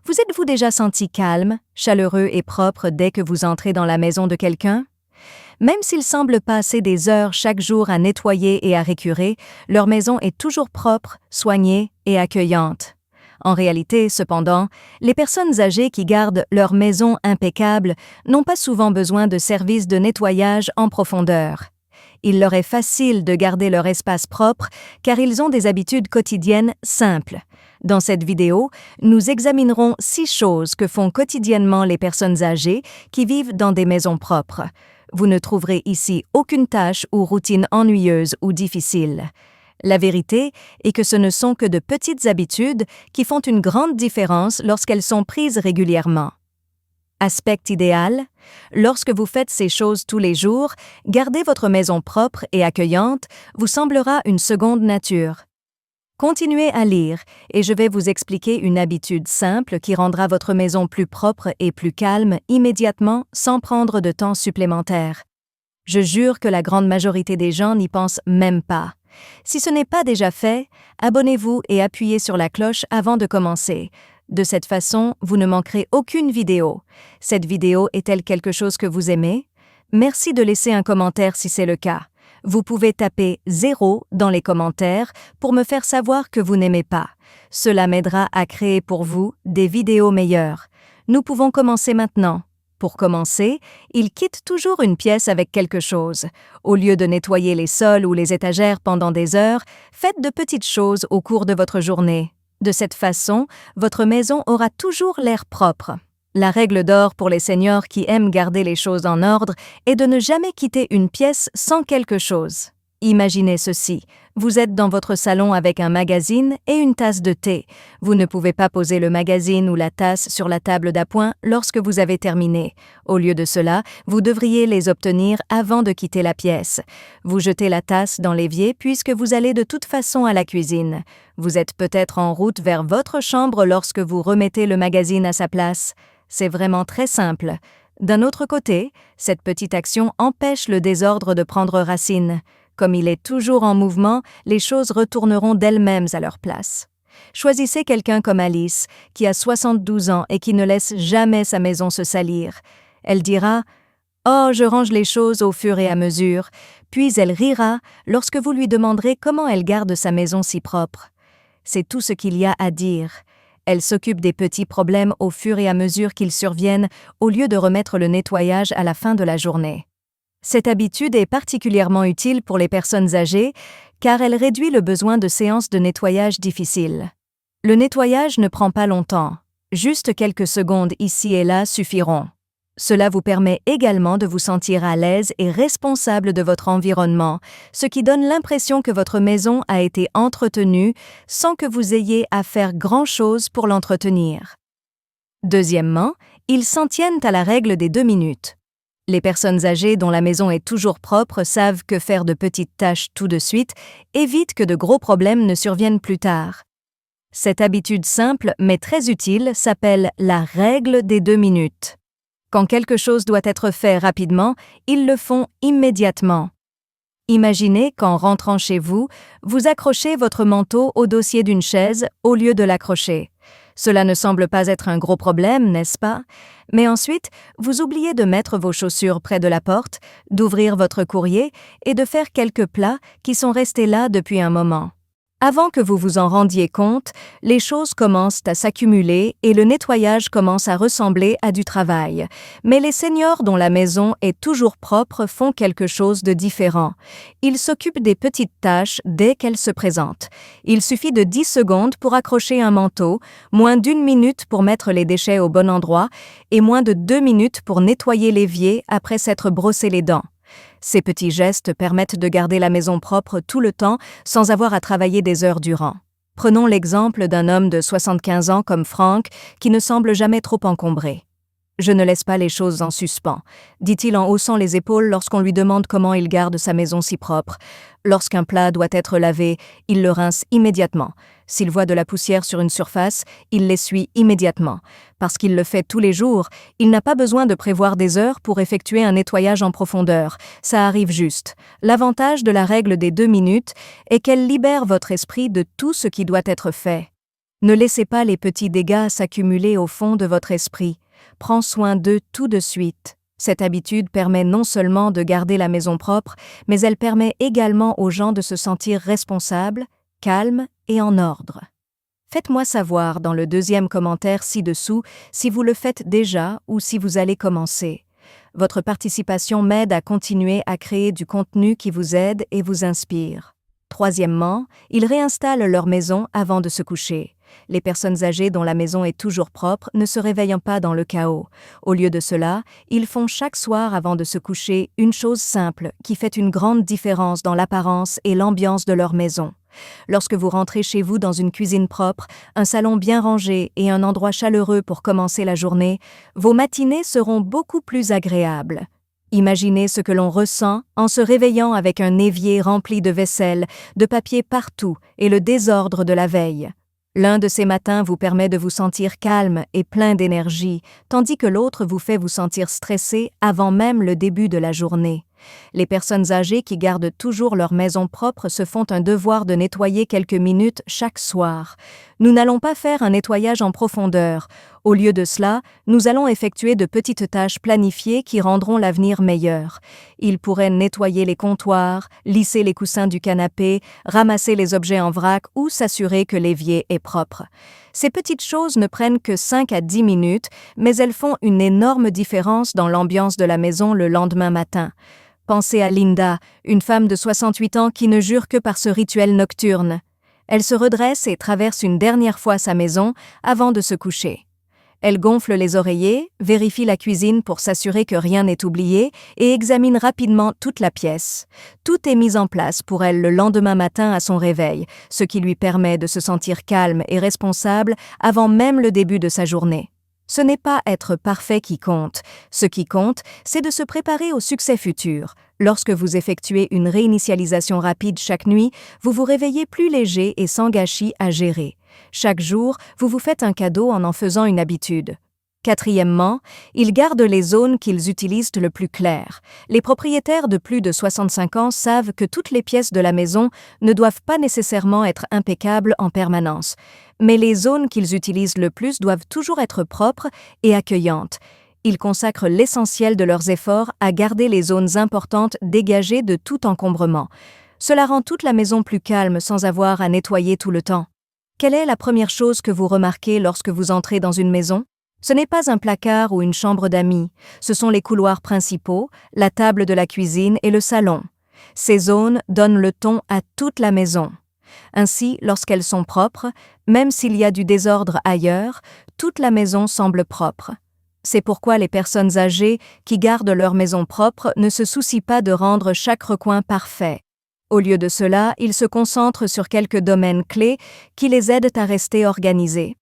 Vous êtes-vous déjà senti calme, chaleureux et propre dès que vous entrez dans la maison de quelqu'un? Même s'ils semblent passer des heures chaque jour à nettoyer et à récurer, leur maison est toujours propre, soignée et accueillante. En réalité, cependant, les personnes âgées qui gardent leur maison impeccable n'ont pas souvent besoin de services de nettoyage en profondeur. Il leur est facile de garder leur espace propre car ils ont des habitudes quotidiennes simples. Dans cette vidéo, nous examinerons 6 choses que font quotidiennement les personnes âgées qui vivent dans des maisons propres. Vous ne trouverez ici aucune tâche ou routine ennuyeuse ou difficile. La vérité est que ce ne sont que de petites habitudes qui font une grande différence lorsqu'elles sont prises régulièrement. Aspect idéal, lorsque vous faites ces choses tous les jours, garder votre maison propre et accueillante vous semblera une seconde nature. Continuez à lire et je vais vous expliquer une habitude simple qui rendra votre maison plus propre et plus calme immédiatement sans prendre de temps supplémentaire. Je jure que la grande majorité des gens n'y pensent même pas. Si ce n'est pas déjà fait, abonnez-vous et appuyez sur la cloche avant de commencer. De cette façon, vous ne manquerez aucune vidéo. Cette vidéo est-elle quelque chose que vous aimez? Merci de laisser un commentaire si c'est le cas. Vous pouvez taper 0 dans les commentaires pour me faire savoir que vous n'aimez pas. Cela m'aidera à créer pour vous des vidéos meilleures. Nous pouvons commencer maintenant. Pour commencer, il quitte toujours une pièce avec quelque chose. Au lieu de nettoyer les sols ou les étagères pendant des heures, faites de petites choses au cours de votre journée. De cette façon, votre maison aura toujours l'air propre. La règle d'or pour les seniors qui aiment garder les choses en ordre est de ne jamais quitter une pièce sans quelque chose. Imaginez ceci, vous êtes dans votre salon avec un magazine et une tasse de thé. Vous ne pouvez pas poser le magazine ou la tasse sur la table d'appoint lorsque vous avez terminé. Au lieu de cela, vous devriez les obtenir avant de quitter la pièce. Vous jetez la tasse dans l'évier puisque vous allez de toute façon à la cuisine. Vous êtes peut-être en route vers votre chambre lorsque vous remettez le magazine à sa place. C'est vraiment très simple. D'un autre côté, cette petite action empêche le désordre de prendre racine. Comme il est toujours en mouvement, les choses retourneront d'elles-mêmes à leur place. Choisissez quelqu'un comme Alice, qui a 72 ans et qui ne laisse jamais sa maison se salir. Elle dira « Oh, je range les choses au fur et à mesure », puis elle rira lorsque vous lui demanderez comment elle garde sa maison si propre. C'est tout ce qu'il y a à dire. Elle s'occupe des petits problèmes au fur et à mesure qu'ils surviennent, au lieu de remettre le nettoyage à la fin de la journée. Cette habitude est particulièrement utile pour les personnes âgées, car elle réduit le besoin de séances de nettoyage difficiles. Le nettoyage ne prend pas longtemps. Juste quelques secondes ici et là suffiront. Cela vous permet également de vous sentir à l'aise et responsable de votre environnement, ce qui donne l'impression que votre maison a été entretenue sans que vous ayez à faire grand-chose pour l'entretenir. Deuxièmement, ils s'en tiennent à la règle des 2 minutes. Les personnes âgées dont la maison est toujours propre savent que faire de petites tâches tout de suite évite que de gros problèmes ne surviennent plus tard. Cette habitude simple mais très utile s'appelle la règle des 2 minutes. Quand quelque chose doit être fait rapidement, ils le font immédiatement. Imaginez qu'en rentrant chez vous, vous accrochez votre manteau au dossier d'une chaise au lieu de l'accrocher. Cela ne semble pas être un gros problème, n'est-ce pas? Mais ensuite, vous oubliez de mettre vos chaussures près de la porte, d'ouvrir votre courrier et de faire quelques plats qui sont restés là depuis un moment. Avant que vous vous en rendiez compte, les choses commencent à s'accumuler et le nettoyage commence à ressembler à du travail. Mais les seniors dont la maison est toujours propre font quelque chose de différent. Ils s'occupent des petites tâches dès qu'elles se présentent. Il suffit de 10 secondes pour accrocher un manteau, moins d'1 minute pour mettre les déchets au bon endroit et moins de 2 minutes pour nettoyer l'évier après s'être brossé les dents. Ces petits gestes permettent de garder la maison propre tout le temps sans avoir à travailler des heures durant. Prenons l'exemple d'un homme de 75 ans comme Frank qui ne semble jamais trop encombré. « Je ne laisse pas les choses en suspens », dit-il en haussant les épaules lorsqu'on lui demande comment il garde sa maison si propre. Lorsqu'un plat doit être lavé, il le rince immédiatement. S'il voit de la poussière sur une surface, il l'essuie immédiatement. Parce qu'il le fait tous les jours, il n'a pas besoin de prévoir des heures pour effectuer un nettoyage en profondeur. Ça arrive juste. L'avantage de la règle des 2 minutes est qu'elle libère votre esprit de tout ce qui doit être fait. Ne laissez pas les petits dégâts s'accumuler au fond de votre esprit. Prends soin d'eux tout de suite. Cette habitude permet non seulement de garder la maison propre, mais elle permet également aux gens de se sentir responsables, calmes et en ordre. Faites-moi savoir dans le deuxième commentaire ci-dessous si vous le faites déjà ou si vous allez commencer. Votre participation m'aide à continuer à créer du contenu qui vous aide et vous inspire. Troisièmement, ils réinstallent leur maison avant de se coucher. Les personnes âgées dont la maison est toujours propre ne se réveillent pas dans le chaos. Au lieu de cela, ils font chaque soir avant de se coucher une chose simple qui fait une grande différence dans l'apparence et l'ambiance de leur maison. Lorsque vous rentrez chez vous dans une cuisine propre, un salon bien rangé et un endroit chaleureux pour commencer la journée, vos matinées seront beaucoup plus agréables. Imaginez ce que l'on ressent en se réveillant avec un évier rempli de vaisselle, de papier partout et le désordre de la veille. L'un de ces matins vous permet de vous sentir calme et plein d'énergie, tandis que l'autre vous fait vous sentir stressé avant même le début de la journée. Les personnes âgées qui gardent toujours leur maison propre se font un devoir de nettoyer quelques minutes chaque soir. Nous n'allons pas faire un nettoyage en profondeur. Au lieu de cela, nous allons effectuer de petites tâches planifiées qui rendront l'avenir meilleur. Ils pourraient nettoyer les comptoirs, lisser les coussins du canapé, ramasser les objets en vrac ou s'assurer que l'évier est propre. Ces petites choses ne prennent que 5 à 10 minutes, mais elles font une énorme différence dans l'ambiance de la maison le lendemain matin. Pensez à Linda, une femme de 68 ans qui ne jure que par ce rituel nocturne. Elle se redresse et traverse une dernière fois sa maison avant de se coucher. Elle gonfle les oreillers, vérifie la cuisine pour s'assurer que rien n'est oublié et examine rapidement toute la pièce. Tout est mis en place pour elle le lendemain matin à son réveil, ce qui lui permet de se sentir calme et responsable avant même le début de sa journée. Ce n'est pas être parfait qui compte. Ce qui compte, c'est de se préparer au succès futur. Lorsque vous effectuez une réinitialisation rapide chaque nuit, vous vous réveillez plus léger et sans gâchis à gérer. Chaque jour, vous vous faites un cadeau en faisant une habitude. Quatrièmement, ils gardent les zones qu'ils utilisent le plus claires. Les propriétaires de plus de 65 ans savent que toutes les pièces de la maison ne doivent pas nécessairement être impeccables en permanence, mais les zones qu'ils utilisent le plus doivent toujours être propres et accueillantes. Ils consacrent l'essentiel de leurs efforts à garder les zones importantes dégagées de tout encombrement. Cela rend toute la maison plus calme sans avoir à nettoyer tout le temps. Quelle est la première chose que vous remarquez lorsque vous entrez dans une maison? Ce n'est pas un placard ou une chambre d'amis, ce sont les couloirs principaux, la table de la cuisine et le salon. Ces zones donnent le ton à toute la maison. Ainsi, lorsqu'elles sont propres, même s'il y a du désordre ailleurs, toute la maison semble propre. C'est pourquoi les personnes âgées qui gardent leur maison propre ne se soucient pas de rendre chaque recoin parfait. Au lieu de cela, ils se concentrent sur quelques domaines clés qui les aident à rester organisés.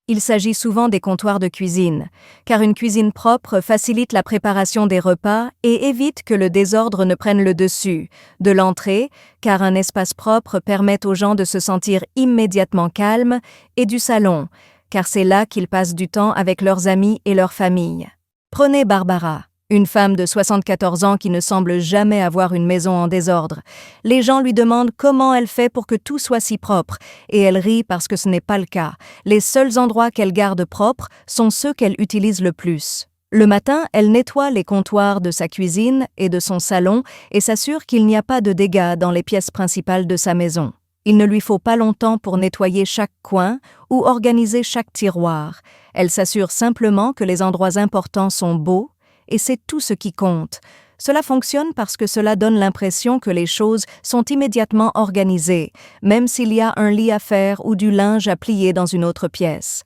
Il s'agit souvent des comptoirs de cuisine, car une cuisine propre facilite la préparation des repas et évite que le désordre ne prenne le dessus, de l'entrée, car un espace propre permet aux gens de se sentir immédiatement calmes, et du salon, car c'est là qu'ils passent du temps avec leurs amis et leur famille. Prenez Barbara, une femme de 74 ans qui ne semble jamais avoir une maison en désordre. Les gens lui demandent comment elle fait pour que tout soit si propre, et elle rit parce que ce n'est pas le cas. Les seuls endroits qu'elle garde propres sont ceux qu'elle utilise le plus. Le matin, elle nettoie les comptoirs de sa cuisine et de son salon et s'assure qu'il n'y a pas de dégâts dans les pièces principales de sa maison. Il ne lui faut pas longtemps pour nettoyer chaque coin ou organiser chaque tiroir. Elle s'assure simplement que les endroits importants sont beaux, et c'est tout ce qui compte. Cela fonctionne parce que cela donne l'impression que les choses sont immédiatement organisées, même s'il y a un lit à faire ou du linge à plier dans une autre pièce.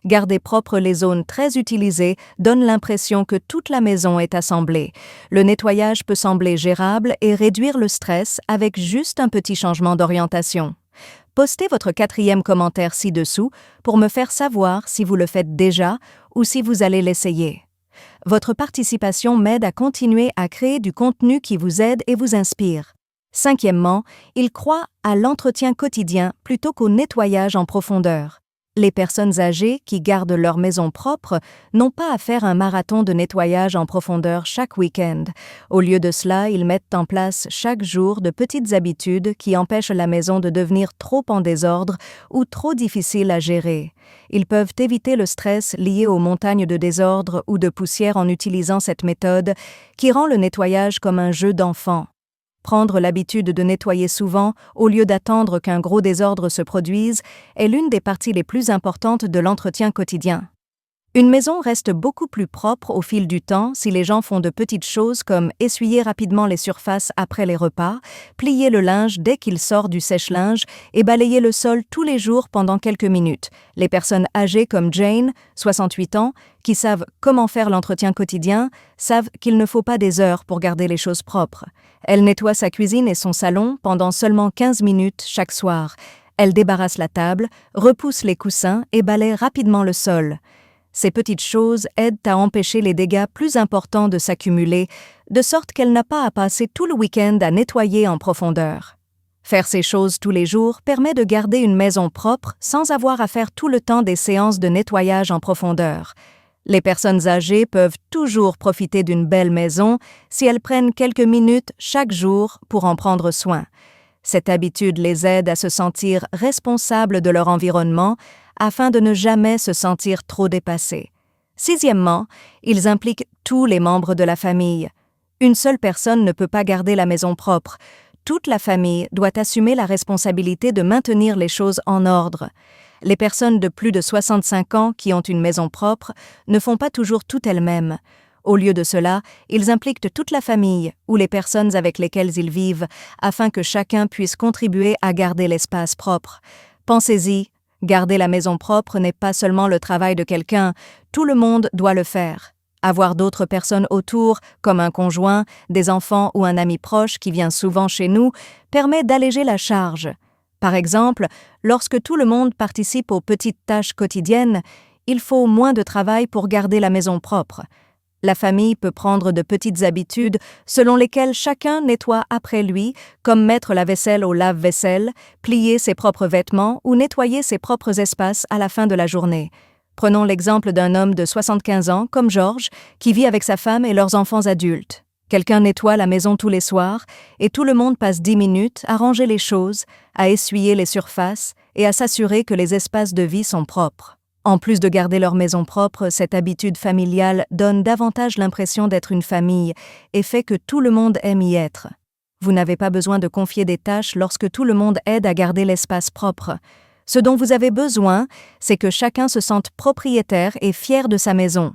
Garder propres les zones très utilisées donne l'impression que toute la maison est assemblée. Le nettoyage peut sembler gérable et réduire le stress avec juste un petit changement d'orientation. Postez votre 4e commentaire ci-dessous pour me faire savoir si vous le faites déjà ou si vous allez l'essayer. Votre participation m'aide à continuer à créer du contenu qui vous aide et vous inspire. 5èmement, il croit à l'entretien quotidien plutôt qu'au nettoyage en profondeur. Les personnes âgées qui gardent leur maison propre n'ont pas à faire un marathon de nettoyage en profondeur chaque week-end. Au lieu de cela, ils mettent en place chaque jour de petites habitudes qui empêchent la maison de devenir trop en désordre ou trop difficile à gérer. Ils peuvent éviter le stress lié aux montagnes de désordre ou de poussière en utilisant cette méthode qui rend le nettoyage comme un jeu d'enfant. Prendre l'habitude de nettoyer souvent, au lieu d'attendre qu'un gros désordre se produise, est l'une des parties les plus importantes de l'entretien quotidien. Une maison reste beaucoup plus propre au fil du temps si les gens font de petites choses comme essuyer rapidement les surfaces après les repas, plier le linge dès qu'il sort du sèche-linge et balayer le sol tous les jours pendant quelques minutes. Les personnes âgées comme Jane, 68 ans, qui savent comment faire l'entretien quotidien, savent qu'il ne faut pas des heures pour garder les choses propres. Elle nettoie sa cuisine et son salon pendant seulement 15 minutes chaque soir. Elle débarrasse la table, repousse les coussins et balaye rapidement le sol. Ces petites choses aident à empêcher les dégâts plus importants de s'accumuler, de sorte qu'elle n'a pas à passer tout le week-end à nettoyer en profondeur. Faire ces choses tous les jours permet de garder une maison propre sans avoir à faire tout le temps des séances de nettoyage en profondeur. Les personnes âgées peuvent toujours profiter d'une belle maison si elles prennent quelques minutes chaque jour pour en prendre soin. Cette habitude les aide à se sentir responsables de leur environnement afin de ne jamais se sentir trop dépassés. Sixièmement, ils impliquent tous les membres de la famille. Une seule personne ne peut pas garder la maison propre. Toute la famille doit assumer la responsabilité de maintenir les choses en ordre. Les personnes de plus de 65 ans qui ont une maison propre ne font pas toujours tout elles-mêmes. Au lieu de cela, ils impliquent toute la famille ou les personnes avec lesquelles ils vivent afin que chacun puisse contribuer à garder l'espace propre. Pensez-y, garder la maison propre n'est pas seulement le travail de quelqu'un, tout le monde doit le faire. Avoir d'autres personnes autour, comme un conjoint, des enfants ou un ami proche qui vient souvent chez nous, permet d'alléger la charge. Par exemple, lorsque tout le monde participe aux petites tâches quotidiennes, il faut moins de travail pour garder la maison propre. La famille peut prendre de petites habitudes selon lesquelles chacun nettoie après lui, comme mettre la vaisselle au lave-vaisselle, plier ses propres vêtements ou nettoyer ses propres espaces à la fin de la journée. Prenons l'exemple d'un homme de 75 ans, comme George, qui vit avec sa femme et leurs enfants adultes. Quelqu'un nettoie la maison tous les soirs et tout le monde passe 10 minutes à ranger les choses, à essuyer les surfaces et à s'assurer que les espaces de vie sont propres. En plus de garder leur maison propre, cette habitude familiale donne davantage l'impression d'être une famille et fait que tout le monde aime y être. Vous n'avez pas besoin de confier des tâches lorsque tout le monde aide à garder l'espace propre. Ce dont vous avez besoin, c'est que chacun se sente propriétaire et fier de sa maison.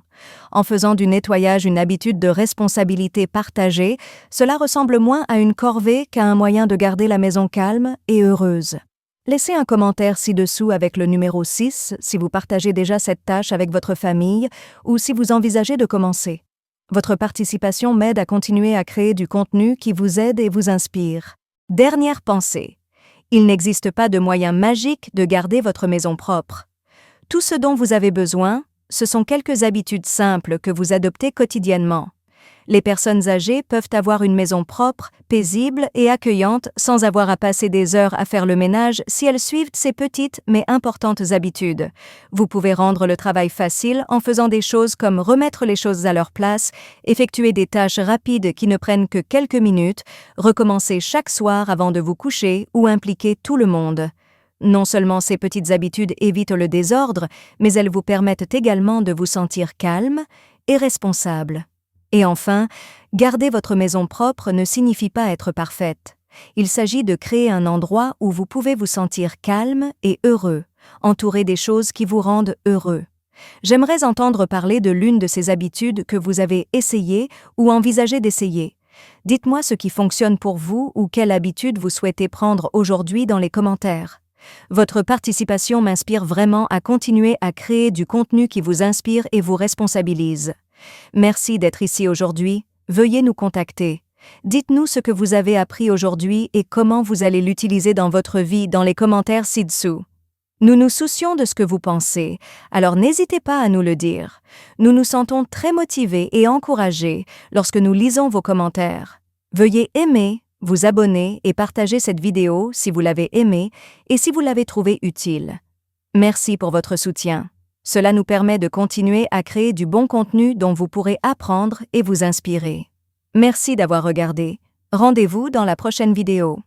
En faisant du nettoyage une habitude de responsabilité partagée, cela ressemble moins à une corvée qu'à un moyen de garder la maison calme et heureuse. Laissez un commentaire ci-dessous avec le numéro 6 si vous partagez déjà cette tâche avec votre famille ou si vous envisagez de commencer. Votre participation m'aide à continuer à créer du contenu qui vous aide et vous inspire. Dernière pensée. Il n'existe pas de moyen magique de garder votre maison propre. Tout ce dont vous avez besoin, ce sont quelques habitudes simples que vous adoptez quotidiennement. Les personnes âgées peuvent avoir une maison propre, paisible et accueillante sans avoir à passer des heures à faire le ménage si elles suivent ces petites mais importantes habitudes. Vous pouvez rendre le travail facile en faisant des choses comme remettre les choses à leur place, effectuer des tâches rapides qui ne prennent que quelques minutes, recommencer chaque soir avant de vous coucher ou impliquer tout le monde. Non seulement ces petites habitudes évitent le désordre, mais elles vous permettent également de vous sentir calme et responsable. Et enfin, garder votre maison propre ne signifie pas être parfaite. Il s'agit de créer un endroit où vous pouvez vous sentir calme et heureux, entouré des choses qui vous rendent heureux. J'aimerais entendre parler de l'une de ces habitudes que vous avez essayées ou envisagé d'essayer. Dites-moi ce qui fonctionne pour vous ou quelle habitude vous souhaitez prendre aujourd'hui dans les commentaires. Votre participation m'inspire vraiment à continuer à créer du contenu qui vous inspire et vous responsabilise. Merci d'être ici aujourd'hui. Veuillez nous contacter. Dites-nous ce que vous avez appris aujourd'hui et comment vous allez l'utiliser dans votre vie dans les commentaires ci-dessous. Nous nous soucions de ce que vous pensez, alors n'hésitez pas à nous le dire. Nous nous sentons très motivés et encouragés lorsque nous lisons vos commentaires. Veuillez aimer, vous abonner et partager cette vidéo si vous l'avez aimée et si vous l'avez trouvée utile. Merci pour votre soutien. Cela nous permet de continuer à créer du bon contenu dont vous pourrez apprendre et vous inspirer. Merci d'avoir regardé. Rendez-vous dans la prochaine vidéo.